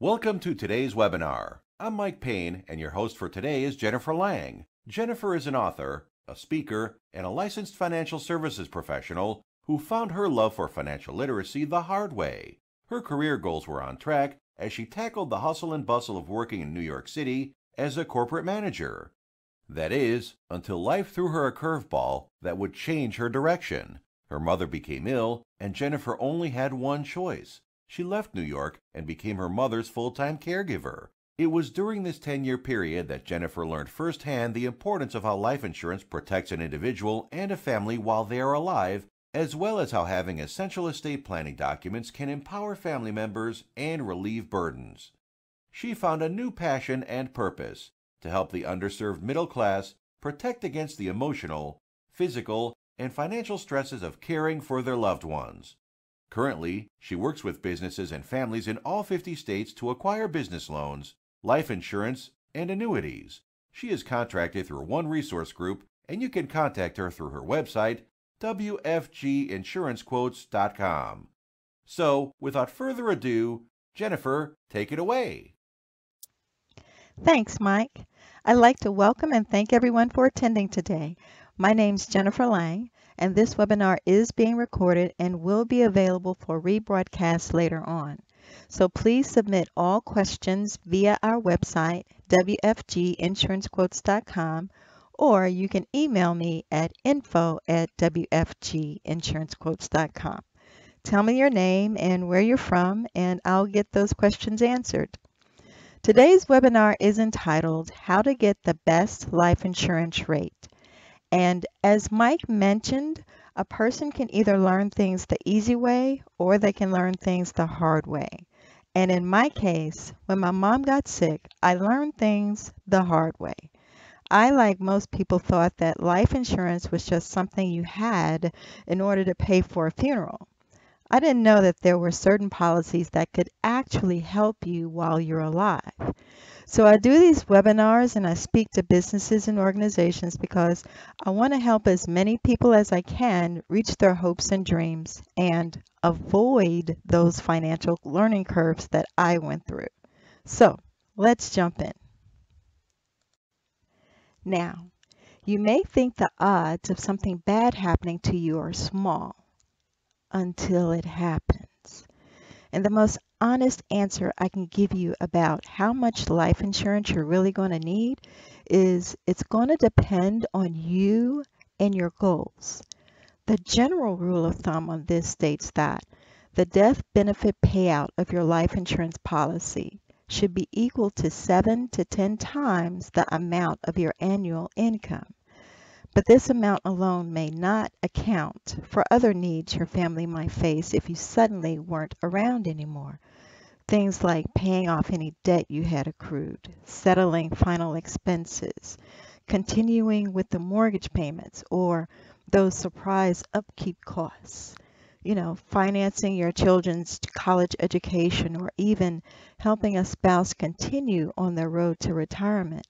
Welcome to today's webinar. I'm Mike Payne, and your host for today is Jennifer Lang. Jennifer is an author, a speaker, and a licensed financial services professional who found her love for financial literacy the hard way. Her career goals were on track as she tackled the hustle and bustle of working in New York City as a corporate manager. That is, until life threw her a curveball that would change her direction. Her mother became ill, and Jennifer only had one choice. She left New York and became her mother's full-time caregiver. It was during this 10-year period that Jennifer learned firsthand the importance of how life insurance protects an individual and a family while they are alive, as well as how having essential estate planning documents can empower family members and relieve burdens. She found a new passion and purpose to help the underserved middle class protect against the emotional, physical, and financial stresses of caring for their loved ones. Currently, she works with businesses and families in all 50 states to acquire business loans, life insurance, and annuities. She is contracted through One Resource Group, and you can contact her through her website, wfginsurancequotes.com. So, without further ado, Jennifer, take it away. Thanks, Mike. I'd like to welcome and thank everyone for attending today. My name's Jennifer Lang, and this webinar is being recorded and will be available for rebroadcast later on. So please submit all questions via our website, wfginsurancequotes.com, or you can email me at info@wfginsurancequotes.com. Tell me your name and where you're from, and I'll get those questions answered. Today's webinar is entitled, How to Get the Best Life Insurance Rate. And as Mike mentioned, a person can either learn things the easy way or they can learn things the hard way. And in my case, when my mom got sick, I learned things the hard way. I, like most people, thought that life insurance was just something you had in order to pay for a funeral. I didn't know that there were certain policies that could actually help you while you're alive. So I do these webinars and I speak to businesses and organizations because I want to help as many people as I can reach their hopes and dreams and avoid those financial learning curves that I went through. So let's jump in. Now, you may think the odds of something bad happening to you are small until it happens. And the most honest answer I can give you about how much life insurance you're really going to need is it's going to depend on you and your goals. The general rule of thumb on this states that the death benefit payout of your life insurance policy should be equal to 7 to 10 times the amount of your annual income. But this amount alone may not account for other needs your family might face if you suddenly weren't around anymore. Things like paying off any debt you had accrued, settling final expenses, continuing with the mortgage payments, or those surprise upkeep costs. Financing your children's college education, or even helping a spouse continue on their road to retirement.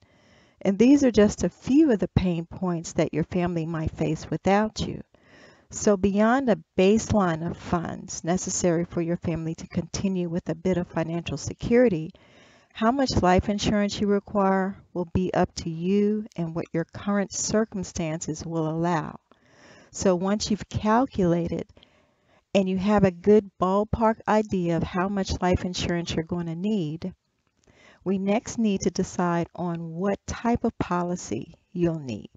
And these are just a few of the pain points that your family might face without you. So beyond a baseline of funds necessary for your family to continue with a bit of financial security, how much life insurance you require will be up to you and what your current circumstances will allow. So once you've calculated and you have a good ballpark idea of how much life insurance you're going to need, we next need to decide on what type of policy you'll need.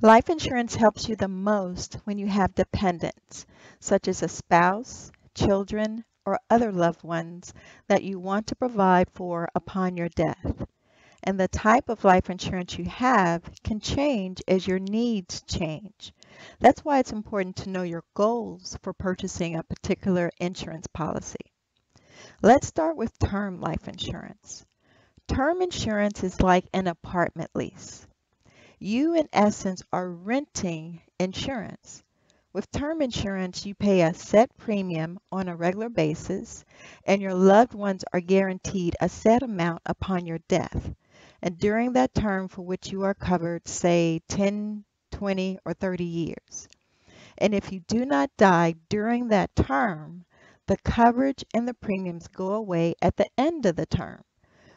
Life insurance helps you the most when you have dependents, such as a spouse, children, or other loved ones that you want to provide for upon your death. And the type of life insurance you have can change as your needs change. That's why it's important to know your goals for purchasing a particular insurance policy. Let's start with term life insurance. Term insurance is like an apartment lease. You, in essence, are renting insurance. With term insurance, you pay a set premium on a regular basis, and your loved ones are guaranteed a set amount upon your death. And during that term for which you are covered, say 10, 20, or 30 years. And if you do not die during that term, The coverage and the premiums go away at the end of the term.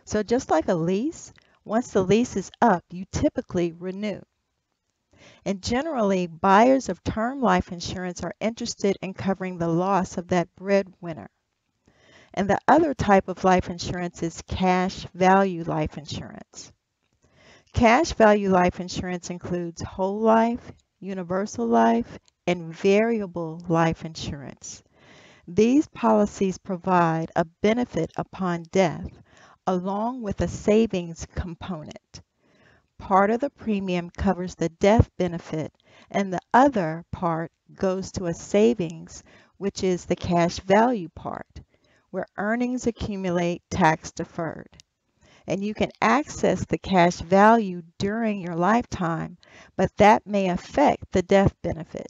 So just like a lease, once the lease is up, you typically renew. And generally, buyers of term life insurance are interested in covering the loss of that breadwinner. And the other type of life insurance is cash value life insurance. Cash value life insurance includes whole life, universal life, and variable life insurance. These policies provide a benefit upon death along with a savings component. Part of the premium covers the death benefit and the other part goes to a savings, which is the cash value part, where earnings accumulate tax deferred. And you can access the cash value during your lifetime, but that may affect the death benefit.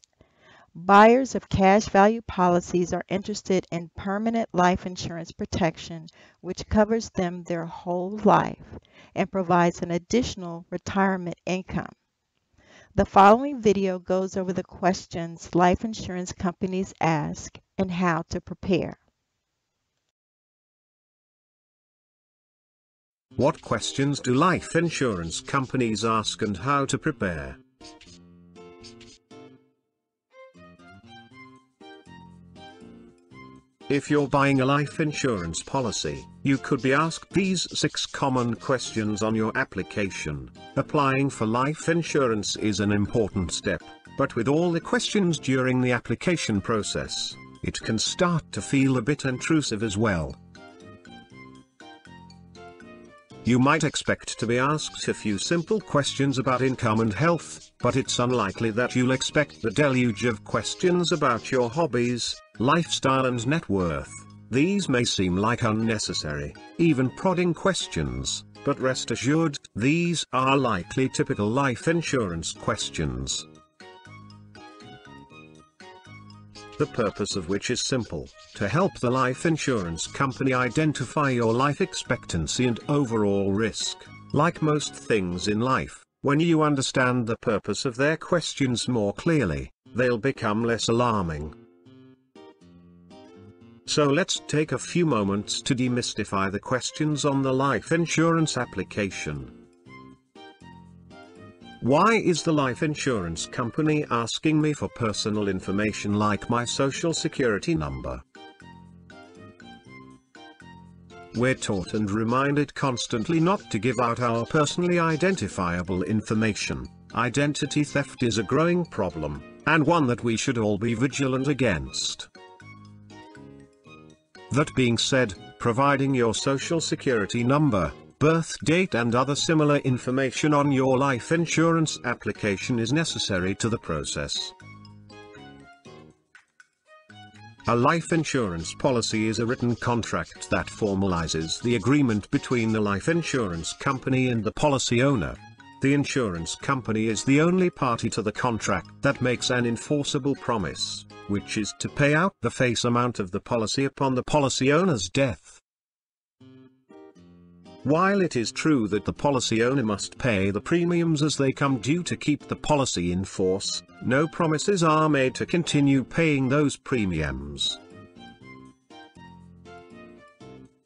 Buyers of cash value policies are interested in permanent life insurance protection, which covers them their whole life and provides an additional retirement income. The following video goes over the questions life insurance companies ask and how to prepare. What questions do life insurance companies ask and how to prepare? If you're buying a life insurance policy, you could be asked these 6 common questions on your application. Applying for life insurance is an important step, but with all the questions during the application process, it can start to feel a bit intrusive as well. You might expect to be asked a few simple questions about income and health, but it's unlikely that you'll expect the deluge of questions about your hobbies, lifestyle and net worth. These may seem like unnecessary, even prodding questions, but rest assured, these are likely typical life insurance questions. The purpose of which is simple: to help the life insurance company identify your life expectancy and overall risk. Like most things in life, when you understand the purpose of their questions more clearly, they'll become less alarming. So let's take a few moments to demystify the questions on the life insurance application. Why is the life insurance company asking me for personal information like my social security number? We're taught and reminded constantly not to give out our personally identifiable information. Identity theft is a growing problem, and one that we should all be vigilant against. That being said, providing your social security number, birth date and other similar information on your life insurance application is necessary to the process. A life insurance policy is a written contract that formalizes the agreement between the life insurance company and the policy owner. The insurance company is the only party to the contract that makes an enforceable promise, which is to pay out the face amount of the policy upon the policy owner's death. While it is true that the policy owner must pay the premiums as they come due to keep the policy in force, no promises are made to continue paying those premiums.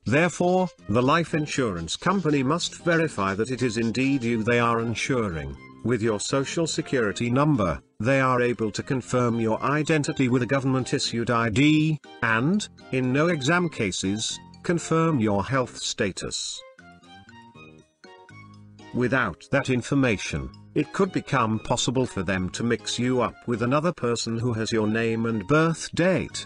Therefore, the life insurance company must verify that it is indeed you they are insuring. With your social security number, they are able to confirm your identity with a government-issued ID, and, in no exam cases, confirm your health status. Without that information, it could become possible for them to mix you up with another person who has your name and birth date.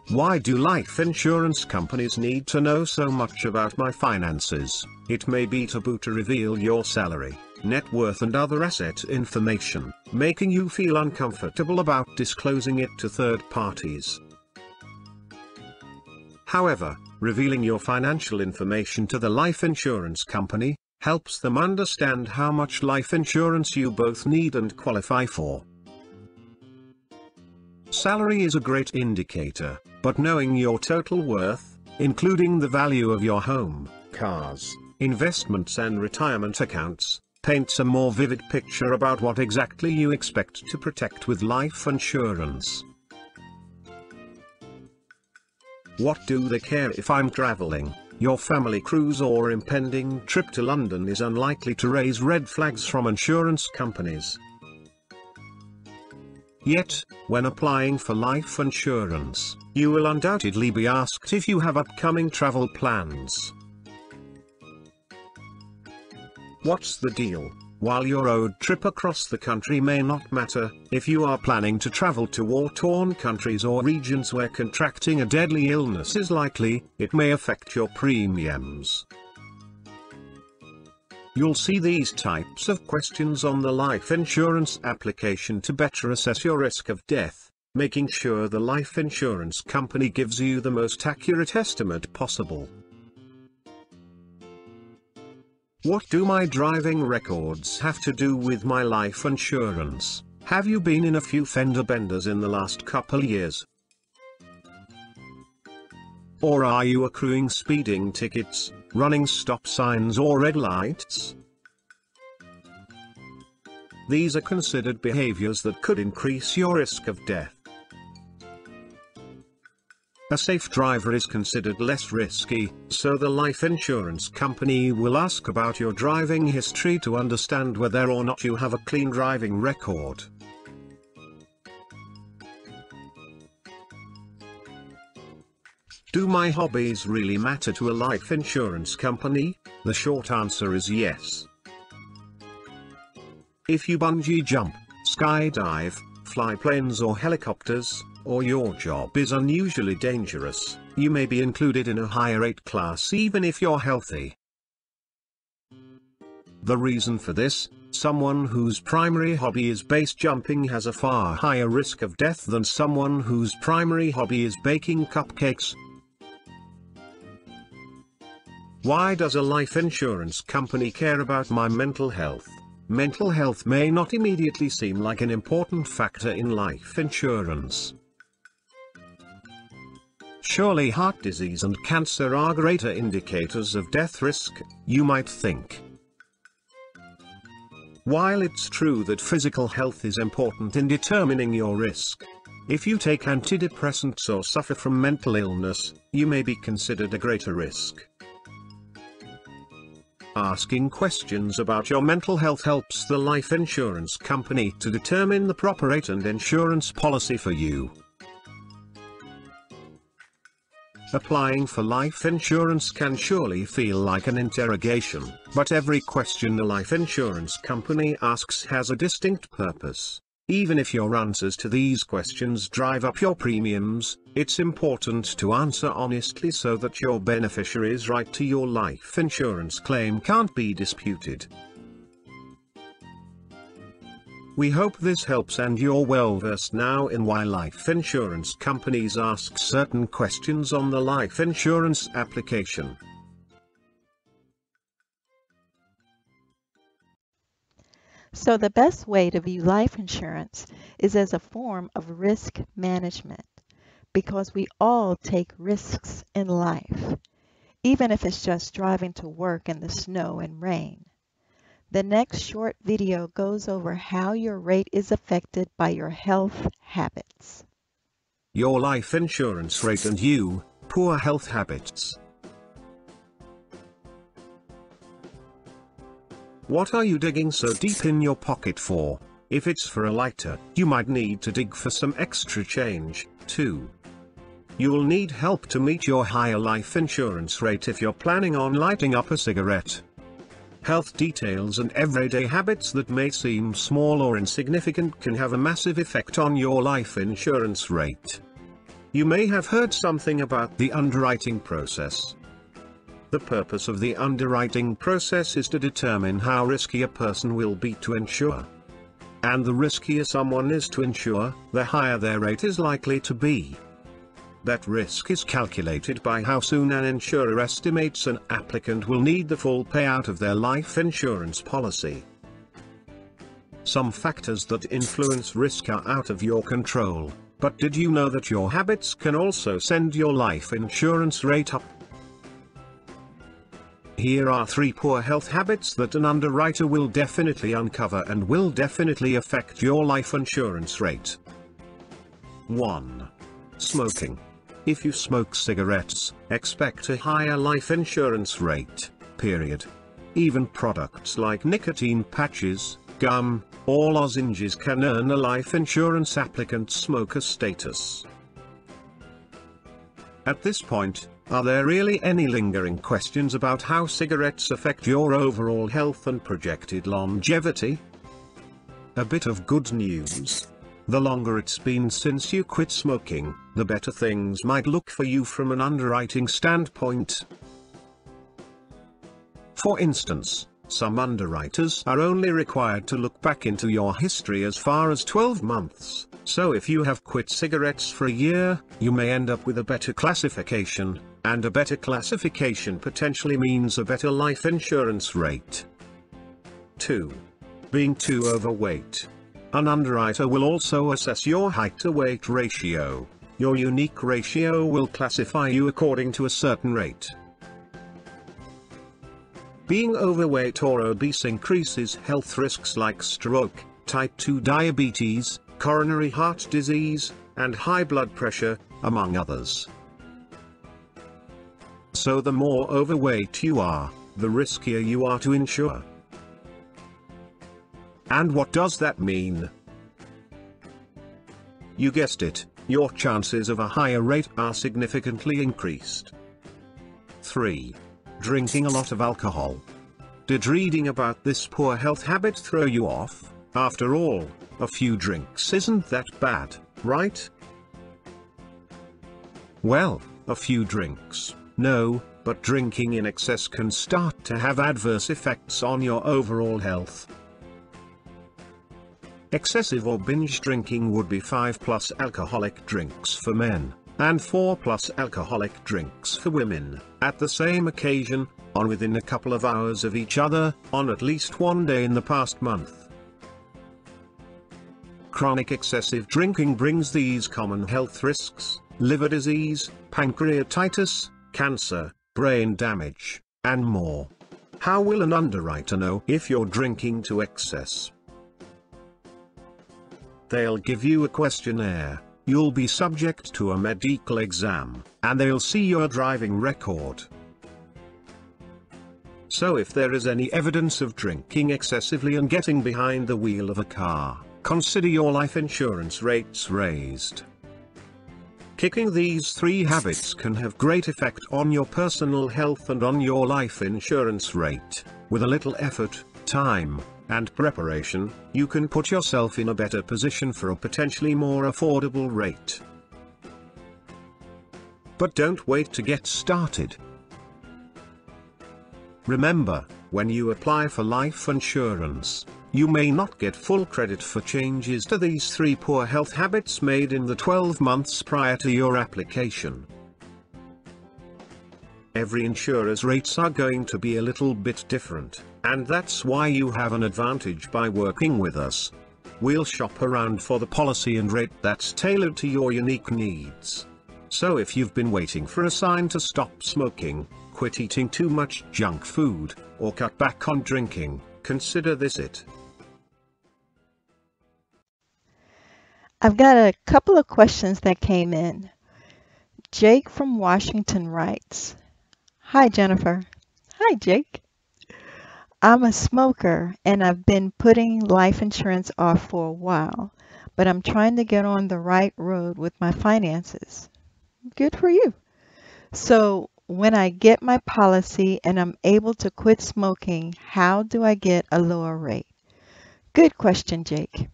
Why do life insurance companies need to know so much about my finances? It may be taboo to reveal your salary, net worth and other asset information, making you feel uncomfortable about disclosing it to third parties. However, revealing your financial information to the life insurance company helps them understand how much life insurance you both need and qualify for. Salary is a great indicator, but knowing your total worth, including the value of your home, cars, investments and retirement accounts, paints a more vivid picture about what exactly you expect to protect with life insurance. What do they care if I'm traveling? Your family cruise or impending trip to London is unlikely to raise red flags from insurance companies. Yet, when applying for life insurance, you will undoubtedly be asked if you have upcoming travel plans. What's the deal? While your road trip across the country may not matter, if you are planning to travel to war-torn countries or regions where contracting a deadly illness is likely, it may affect your premiums. You'll see these types of questions on the life insurance application to better assess your risk of death, making sure the life insurance company gives you the most accurate estimate possible. What do my driving records have to do with my life insurance? Have you been in a few fender benders in the last couple years? Or are you accruing speeding tickets, running stop signs or red lights? These are considered behaviors that could increase your risk of death. A safe driver is considered less risky, so the life insurance company will ask about your driving history to understand whether or not you have a clean driving record. Do my hobbies really matter to a life insurance company? The short answer is yes. If you bungee jump, skydive, fly planes or helicopters, or your job is unusually dangerous, you may be included in a higher rate class even if you're healthy. The reason for this, someone whose primary hobby is base jumping has a far higher risk of death than someone whose primary hobby is baking cupcakes. Why does a life insurance company care about my mental health? Mental health may not immediately seem like an important factor in life insurance. Surely heart disease and cancer are greater indicators of death risk, you might think. While it's true that physical health is important in determining your risk, if you take antidepressants or suffer from mental illness, you may be considered a greater risk. Asking questions about your mental health helps the life insurance company to determine the proper rate and insurance policy for you. Applying for life insurance can surely feel like an interrogation, but every question a life insurance company asks has a distinct purpose. Even if your answers to these questions drive up your premiums, it's important to answer honestly so that your beneficiary's right to your life insurance claim can't be disputed. We hope this helps and you're well versed now in why life insurance companies ask certain questions on the life insurance application. So the best way to view life insurance is as a form of risk management, because we all take risks in life, even if it's just driving to work in the snow and rain. The next short video goes over how your rate is affected by your health habits. Your life insurance rate and you, poor health habits. What are you digging so deep in your pocket for? If it's for a lighter, you might need to dig for some extra change, too. You'll need help to meet your higher life insurance rate if you're planning on lighting up a cigarette. Health details and everyday habits that may seem small or insignificant can have a massive effect on your life insurance rate. You may have heard something about the underwriting process. The purpose of the underwriting process is to determine how risky a person will be to insure. And the riskier someone is to insure, the higher their rate is likely to be. That risk is calculated by how soon an insurer estimates an applicant will need the full payout of their life insurance policy. Some factors that influence risk are out of your control, but did you know that your habits can also send your life insurance rate up? Here are 3 poor health habits that an underwriter will definitely uncover and will definitely affect your life insurance rate. 1. Smoking. If you smoke cigarettes, expect a higher life insurance rate, period. Even products like nicotine patches, gum, or lozenges can earn a life insurance applicant smoker status. At this point, are there really any lingering questions about how cigarettes affect your overall health and projected longevity? A bit of good news. The longer it's been since you quit smoking, the better things might look for you from an underwriting standpoint. For instance, some underwriters are only required to look back into your history as far as 12 months, so if you have quit cigarettes for a year, you may end up with a better classification, and a better classification potentially means a better life insurance rate. 2. Being too overweight. An underwriter will also assess your height to weight ratio. Your unique ratio will classify you according to a certain rate. Being overweight or obese increases health risks like stroke, type 2 diabetes, coronary heart disease, and high blood pressure, among others. So the more overweight you are, the riskier you are to insure. And what does that mean? You guessed it, your chances of a higher rate are significantly increased. 3. Drinking a lot of alcohol. Did reading about this poor health habit throw you off? After all, a few drinks isn't that bad, right? Well, a few drinks, no, but drinking in excess can start to have adverse effects on your overall health. Excessive or binge drinking would be 5+ alcoholic drinks for men, and 4+ alcoholic drinks for women, at the same occasion, on within a couple of hours of each other, on at least one day in the past month. Chronic excessive drinking brings these common health risks: liver disease, pancreatitis, cancer, brain damage, and more. How will an underwriter know if you're drinking to excess? They'll give you a questionnaire, you'll be subject to a medical exam, and they'll see your driving record. So if there is any evidence of drinking excessively and getting behind the wheel of a car, consider your life insurance rates raised. Kicking these 3 habits can have great effect on your personal health and on your life insurance rate. With a little effort, time, and preparation, you can put yourself in a better position for a potentially more affordable rate. But don't wait to get started. Remember, when you apply for life insurance, you may not get full credit for changes to these 3 poor health habits made in the 12 months prior to your application. Every insurer's rates are going to be a little bit different, and that's why you have an advantage by working with us. We'll shop around for the policy and rate that's tailored to your unique needs. So if you've been waiting for a sign to stop smoking, quit eating too much junk food, or cut back on drinking, consider this it. I've got a couple of questions that came in. Jake from Washington writes, "Hi Jennifer." Hi Jake. "I'm a smoker and I've been putting life insurance off for a while, but I'm trying to get on the right road with my finances." Good for you. "So when I get my policy and I'm able to quit smoking, how do I get a lower rate?" Good question, Jake.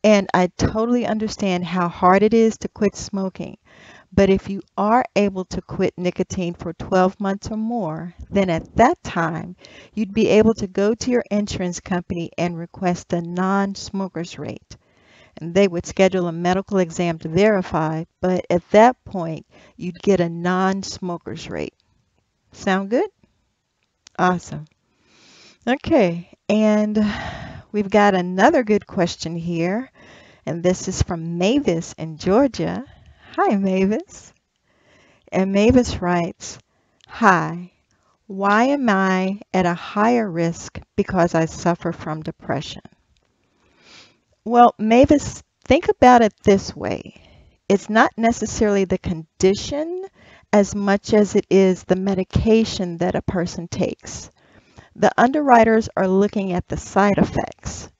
And I totally understand how hard it is to quit smoking. But if you are able to quit nicotine for 12 months or more, then at that time, you'd be able to go to your insurance company and request a non-smoker's rate. And they would schedule a medical exam to verify, but at that point, you'd get a non-smoker's rate. Sound good? Awesome. Okay, and we've got another good question here, and this is from Mavis in Georgia. Hi, Mavis. And Mavis writes, "Hi, why am I at a higher risk because I suffer from depression?" Well, Mavis, think about it this way. It's not necessarily the condition as much as it is the medication that a person takes. The underwriters are looking at the side effects,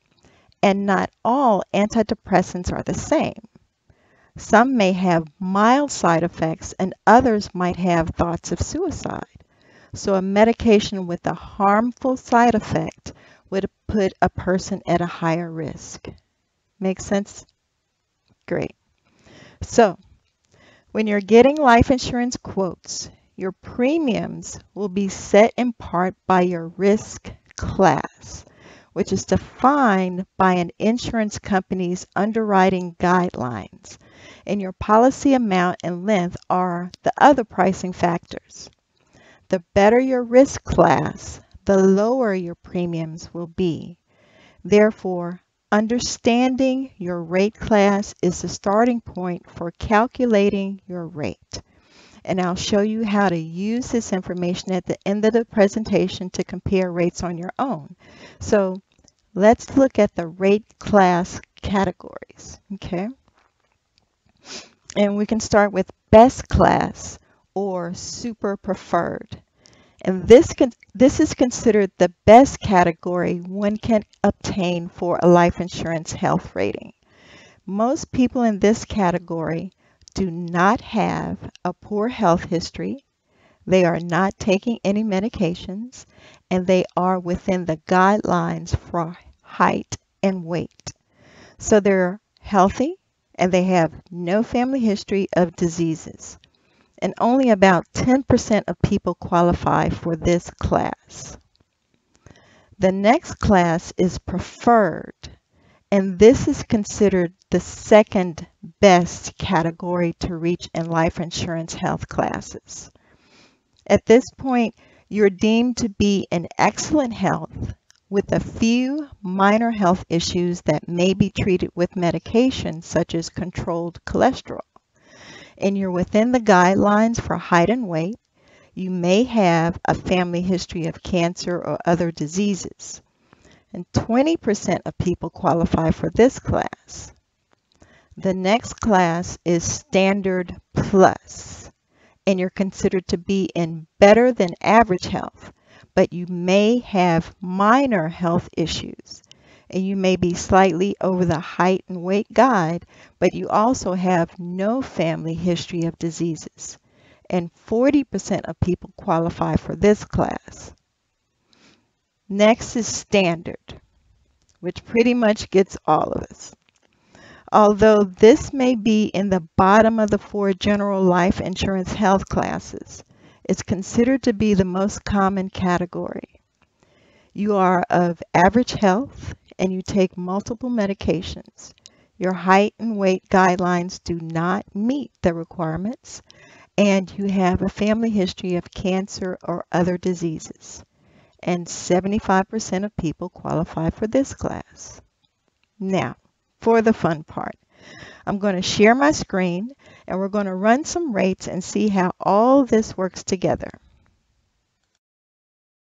and not all antidepressants are the same. Some may have mild side effects, and others might have thoughts of suicide. So a medication with a harmful side effect would put a person at a higher risk. Make sense? Great. So when you're getting life insurance quotes, your premiums will be set in part by your risk class, which is defined by an insurance company's underwriting guidelines, and your policy amount and length are the other pricing factors. The better your risk class, the lower your premiums will be. Therefore, understanding your rate class is the starting point for calculating your rate. And I'll show you how to use this information at the end of the presentation to compare rates on your own. So let's look at the rate class categories, okay? And we can start with best class or super preferred. And this is considered the best category one can obtain for a life insurance health rating. Most people in this category do not have a poor health history, they are not taking any medications, and they are within the guidelines for height and weight. So they're healthy and they have no family history of diseases. And only about 10% of people qualify for this class. The next class is preferred, and this is considered the second best category to reach in life insurance health classes. At this point, you're deemed to be in excellent health with a few minor health issues that may be treated with medication such as controlled cholesterol. And you're within the guidelines for height and weight. You may have a family history of cancer or other diseases. And 20% of people qualify for this class. The next class is Standard Plus, and you're considered to be in better than average health, but you may have minor health issues. And you may be slightly over the height and weight guide, but you also have no family history of diseases. And 40% of people qualify for this class. Next is standard, which pretty much gets all of us. Although this may be in the bottom of the 4 general life insurance health classes, it's considered to be the most common category. You are of average health and you take multiple medications. Your height and weight guidelines do not meet the requirements, and you have a family history of cancer or other diseases. And 75% of people qualify for this class. Now, for the fun part, I'm going to share my screen and we're going to run some rates and see how all this works together.